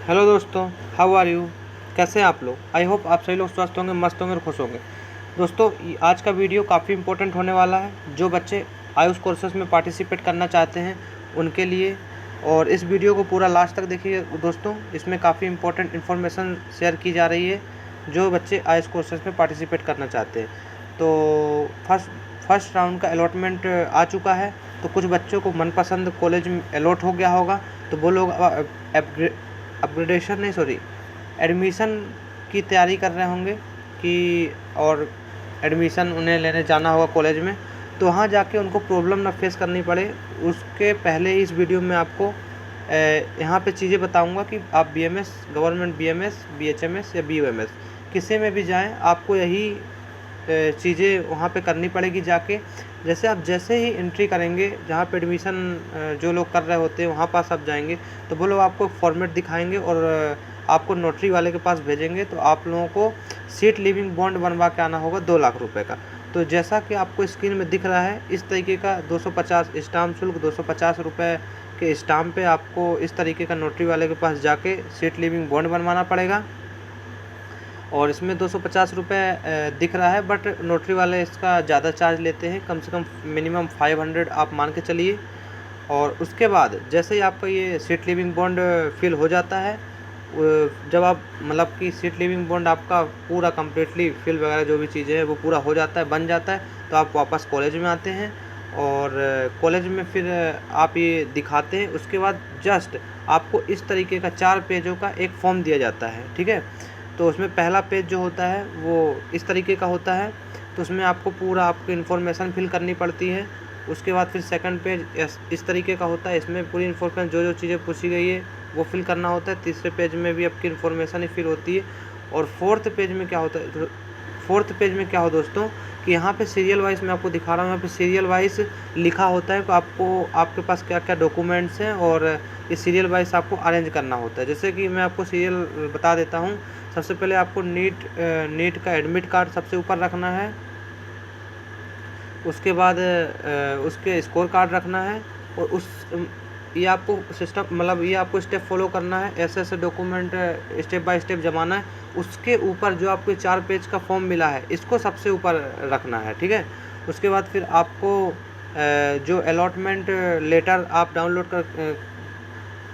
Hello दोस्तों, how are you. कैसे हैं आप लोग। आई होप आप सभी लोग स्वस्थ होंगे, मस्त होंगे और खुश होंगे। दोस्तों आज का वीडियो काफ़ी इंपॉर्टेंट होने वाला है जो बच्चे आयुष कोर्सेज में पार्टिसिपेट करना चाहते हैं उनके लिए। और इस वीडियो को पूरा लास्ट तक देखिए दोस्तों, इसमें काफ़ी इंपॉर्टेंट इन्फॉर्मेशन शेयर की जा रही है जो बच्चे आयुष कोर्सेज में पार्टिसिपेट करना चाहते हैं। तो फर्स्ट राउंड का अलॉटमेंट आ चुका है, तो कुछ बच्चों को मनपसंद कॉलेज में अलॉट हो गया होगा, तो वो लोग एडमिशन की तैयारी कर रहे होंगे कि और एडमिशन उन्हें लेने जाना होगा कॉलेज में। तो वहाँ जाके उनको प्रॉब्लम ना फेस करनी पड़े, उसके पहले इस वीडियो में आपको यहाँ पे चीज़ें बताऊँगा कि आप BMS, गवर्नमेंट BMS, BHMS या BUMS किसी में भी जाएं, आपको यही चीज़ें वहाँ पे करनी पड़ेगी जाके। जैसे ही एंट्री करेंगे, जहाँ पे एडमिशन जो लोग कर रहे होते हैं वहाँ पास आप जाएंगे, तो वो लोग आपको फॉर्मेट दिखाएंगे और आपको नोटरी वाले के पास भेजेंगे। तो आप लोगों को सीट लीविंग बॉन्ड बनवा के आना होगा 2 लाख रुपए का। तो जैसा कि आपको स्क्रीन में दिख रहा है, इस तरीके का 250 स्टाम्प शुल्क, 250 रुपये के स्टाम्प पे आपको इस तरीके का नोटरी वाले के पास जाके सीट लीविंग बॉन्ड बनवाना पड़ेगा। और इसमें 250 रुपये दिख रहा है, बट नोटरी वाले इसका ज़्यादा चार्ज लेते हैं, कम से कम मिनिमम 500 आप मान के चलिए। और उसके बाद जैसे ही आपका ये सीट लीविंग बॉन्ड फिल हो जाता है, जब आप मतलब कि सीट लीविंग बॉन्ड आपका पूरा कम्प्लीटली फिल वगैरह जो भी चीज़ें हैं वो पूरा हो जाता है, बन जाता है, तो आप वापस कॉलेज में आते हैं और कॉलेज में फिर आप ये दिखाते हैं। उसके बाद जस्ट आपको इस तरीके का 4 पेजों का एक फॉर्म दिया जाता है, ठीक है। तो उसमें पहला पेज जो होता है वो इस तरीके का होता है, तो उसमें आपको पूरा आपकी इन्फॉर्मेशन फिल करनी पड़ती है। उसके बाद फिर सेकंड पेज इस तरीके का होता है, इसमें पूरी इन्फॉर्मेशन जो चीज़ें पूछी गई है वो फिल करना होता है। तीसरे पेज में भी आपकी इन्फॉर्मेशन ही फिल होती है। और फोर्थ पेज में क्या होता है, फोर्थ पेज में क्या हो दोस्तों कि यहाँ पे सीरियल वाइज मैं आपको दिखा रहा हूँ, यहाँ पे सीरियल वाइज लिखा होता है कि आपको आपके पास क्या क्या डॉक्यूमेंट्स हैं और ये सीरियल वाइज आपको अरेंज करना होता है। जैसे कि मैं आपको सीरियल बता देता हूँ। सबसे पहले आपको नीट का एडमिट कार्ड सबसे ऊपर रखना है। उसके बाद उसके स्कोर कार्ड रखना है। और ये आपको सिस्टम मतलब ये आपको स्टेप फॉलो करना है, ऐसे डॉक्यूमेंट स्टेप बाय स्टेप जमाना है। उसके ऊपर जो आपको 4 पेज का फॉर्म मिला है इसको सबसे ऊपर रखना है, ठीक है। उसके बाद फिर आपको जो अलॉटमेंट लेटर आप डाउनलोड कर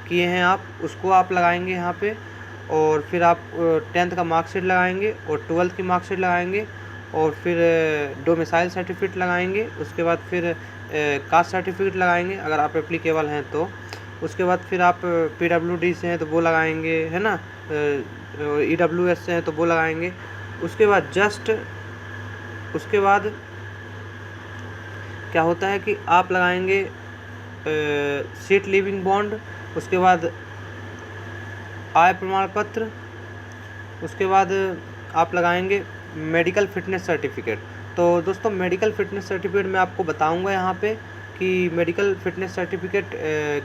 किए हैं आप उसको आप लगाएंगे यहाँ पे। और फिर आप 10th का मार्कशीट लगाएंगे और 12th की मार्कशीट लगाएंगे और फिर डोमिसाइल सर्टिफिकेट लगाएंगे। उसके बाद फिर कास्ट सर्टिफिकेट लगाएंगे अगर आप एप्लीकेबल हैं तो। उसके बाद फिर आप PWD से हैं तो वो लगाएंगे, है ना, EWS से हैं तो वो लगाएंगे। उसके बाद क्या होता है कि आप लगाएंगे सीट लीविंग बॉन्ड। उसके बाद आय प्रमाण पत्र। उसके बाद आप लगाएंगे मेडिकल फिटनेस सर्टिफिकेट। तो दोस्तों मेडिकल फिटनेस सर्टिफिकेट मैं आपको बताऊंगा यहाँ पे कि मेडिकल फिटनेस सर्टिफिकेट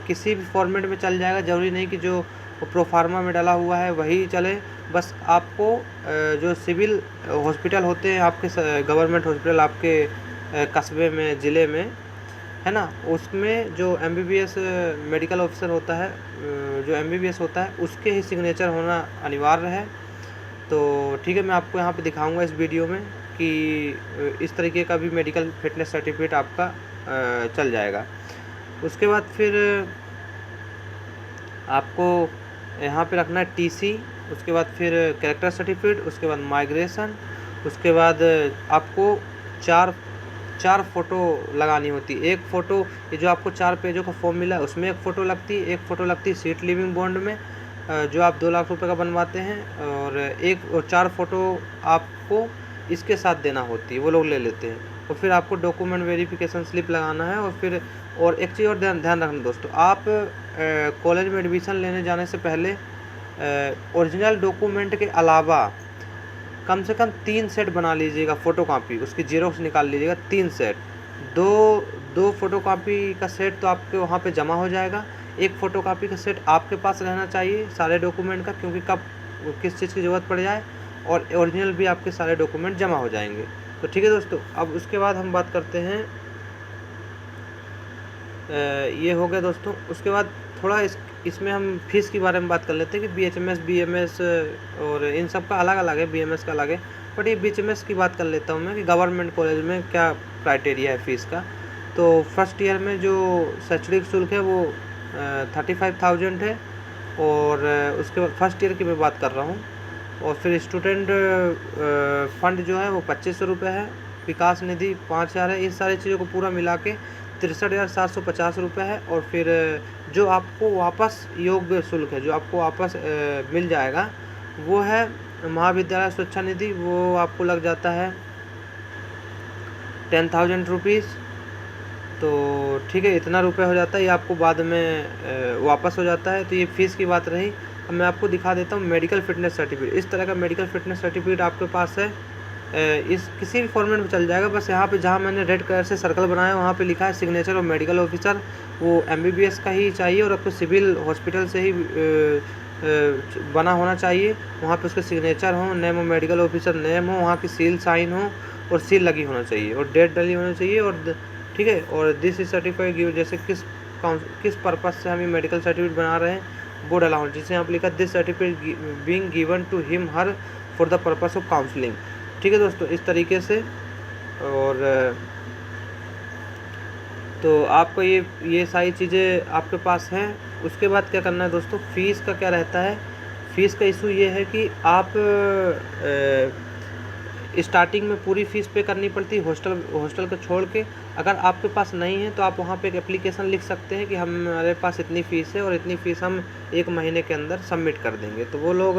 किसी भी फॉर्मेट में चल जाएगा, ज़रूरी नहीं कि जो प्रोफार्मा में डाला हुआ है वही चले। बस आपको जो सिविल हॉस्पिटल होते हैं आपके, गवर्नमेंट हॉस्पिटल आपके कस्बे में, ज़िले में, है ना, उसमें जो MBBS मेडिकल ऑफिसर होता है, जो MBBS होता है उसके ही सिग्नेचर होना अनिवार्य है। तो ठीक है, मैं आपको यहाँ पे दिखाऊंगा इस वीडियो में कि इस तरीके का भी मेडिकल फिटनेस सर्टिफिकेट आपका चल जाएगा। उसके बाद फिर आपको यहाँ पे रखना है TC। उसके बाद फिर कैरेक्टर सर्टिफिकेट। उसके बाद माइग्रेशन। उसके बाद आपको चार फ़ोटो लगानी होती है। एक फ़ोटो ये जो आपको 4 पेजों का फॉर्म मिला है उसमें एक फ़ोटो लगती है, एक फ़ोटो लगती है सीट लीविंग बॉन्ड में जो आप 2 लाख रुपए का बनवाते हैं, और 4 फ़ोटो आपको इसके साथ देना होती है, वो लोग ले लेते हैं। और फिर आपको डॉक्यूमेंट वेरिफिकेशन स्लिप लगाना है। और एक चीज़ और ध्यान रखना दोस्तों, आप कॉलेज में एडमिशन लेने जाने से पहले ओरिजिनल डॉक्यूमेंट के अलावा कम से कम 3 सेट बना लीजिएगा फ़ोटोकॉपी, उसकी ज़ेरॉक्स निकाल लीजिएगा 3 सेट। दो फ़ोटोकॉपी का सेट तो आपके वहाँ पे जमा हो जाएगा। एक फ़ोटोकॉपी का सेट आपके पास रहना चाहिए सारे डॉक्यूमेंट का, क्योंकि कब किस चीज़ की ज़रूरत पड़ जाए, और ओरिजिनल भी आपके सारे डॉक्यूमेंट जमा हो जाएंगे। तो ठीक है दोस्तों, अब उसके बाद हम बात करते हैं, ये हो गया दोस्तों। उसके बाद थोड़ा इसमें हम फ़ीस के बारे में बात कर लेते हैं कि BHMS BMS और इन सब का अलग अलग है, BMS का अलग है, बट ये BHMS की बात कर लेता हूँ मैं कि गवर्नमेंट कॉलेज में क्या क्राइटेरिया है फ़ीस का। तो फर्स्ट ईयर में जो शैक्षणिक शुल्क है वो 35,000 है, और उसके बाद फर्स्ट ईयर की मैं बात कर रहा हूँ। और फिर स्टूडेंट फंड जो है वो 2500 रुपये है, विकास निधि 5000 है। इन सारी चीज़ों को पूरा मिला के 63,750 रुपये है। और फिर जो आपको वापस योग्य शुल्क है, जो आपको वापस मिल जाएगा, वो है महाविद्यालय सुरक्षा निधि, वो आपको लग जाता है 10,000 रुपीज़। तो ठीक है, इतना रुपये हो जाता है, ये आपको बाद में वापस हो जाता है। तो ये फ़ीस की बात रही। अब मैं आपको दिखा देता हूँ मेडिकल फिटनेस सर्टिफिकेट। इस तरह का मेडिकल फिटनेस सर्टिफिकेट आपके पास है, इस किसी भी फॉर्मेट में चल जाएगा। बस यहाँ पे जहाँ मैंने रेड कलर से सर्कल बनाया वहाँ पे लिखा है सिग्नेचर ऑफ मेडिकल ऑफिसर, वो MBBS का ही चाहिए और आपको सिविल हॉस्पिटल से ही बना होना चाहिए। वहाँ पे उसके सिग्नेचर हो, name of medical officer name हो, वहाँ की सील साइन हो और सील लगी होना चाहिए और डेट डली होनी चाहिए। और ठीक है, और दिस इज सर्टिफाइड गिव, जैसे किस पर्पज़ से हम ये मेडिकल सर्टिफिकेट बना रहे हैं वो डला होना, जिससे यहाँ पर लिखा this certificate being given to him her for the purpose of counselling. ठीक है दोस्तों, इस तरीके से। और तो आपको ये सारी चीज़ें आपके पास हैं। उसके बाद क्या करना है दोस्तों, फ़ीस का क्या रहता है। फ़ीस का इशू ये है कि आप स्टार्टिंग में पूरी फ़ीस पे करनी पड़ती है हॉस्टल को छोड़ के। अगर आपके पास नहीं है तो आप वहाँ पे एक एप्लीकेशन लिख सकते हैं कि हमारे पास इतनी फ़ीस है और इतनी फ़ीस हम 1 महीने के अंदर सबमिट कर देंगे। तो वो लोग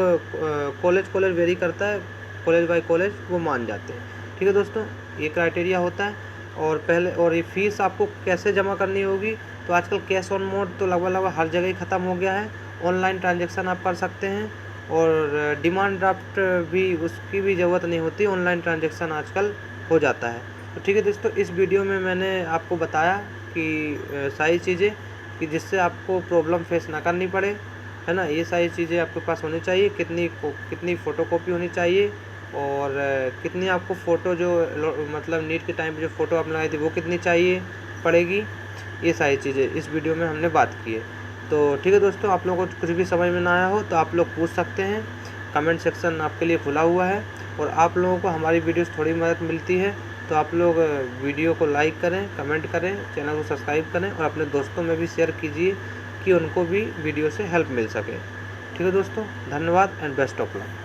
कॉलेज वेरी करता है, कॉलेज बाय कॉलेज वो मान जाते हैं। ठीक है दोस्तों, ये क्राइटेरिया होता है। और ये फ़ीस आपको कैसे जमा करनी होगी, तो आजकल कैश ऑन मोड तो लगभग हर जगह ही ख़त्म हो गया है। ऑनलाइन ट्रांजैक्शन आप कर सकते हैं और डिमांड ड्राफ्ट भी, उसकी भी ज़रूरत नहीं होती, ऑनलाइन ट्रांजैक्शन आजकल हो जाता है। तो ठीक है दोस्तों, इस वीडियो में मैंने आपको बताया कि सारी चीज़ें कि जिससे आपको प्रॉब्लम फेस ना करनी पड़े, है ना। ये सारी चीज़ें आपके पास होनी चाहिए, कितनी फ़ोटोकॉपी होनी चाहिए और कितनी आपको फ़ोटो जो मतलब नीट के टाइम पे जो फ़ोटो आप लगाई थी वो कितनी चाहिए पड़ेगी, ये सारी चीज़ें इस वीडियो में हमने बात की है। तो ठीक है दोस्तों, आप लोगों को कुछ भी समझ में ना आया हो तो आप लोग पूछ सकते हैं, कमेंट सेक्शन आपके लिए खुला हुआ है। और आप लोगों को हमारी वीडियोस थोड़ी मदद मिलती है तो आप लोग वीडियो को लाइक करें, कमेंट करें, चैनल को सब्सक्राइब करें और अपने दोस्तों में भी शेयर कीजिए कि उनको भी वीडियो से हेल्प मिल सके। ठीक है दोस्तों, धन्यवाद एंड बेस्ट ऑफ लक।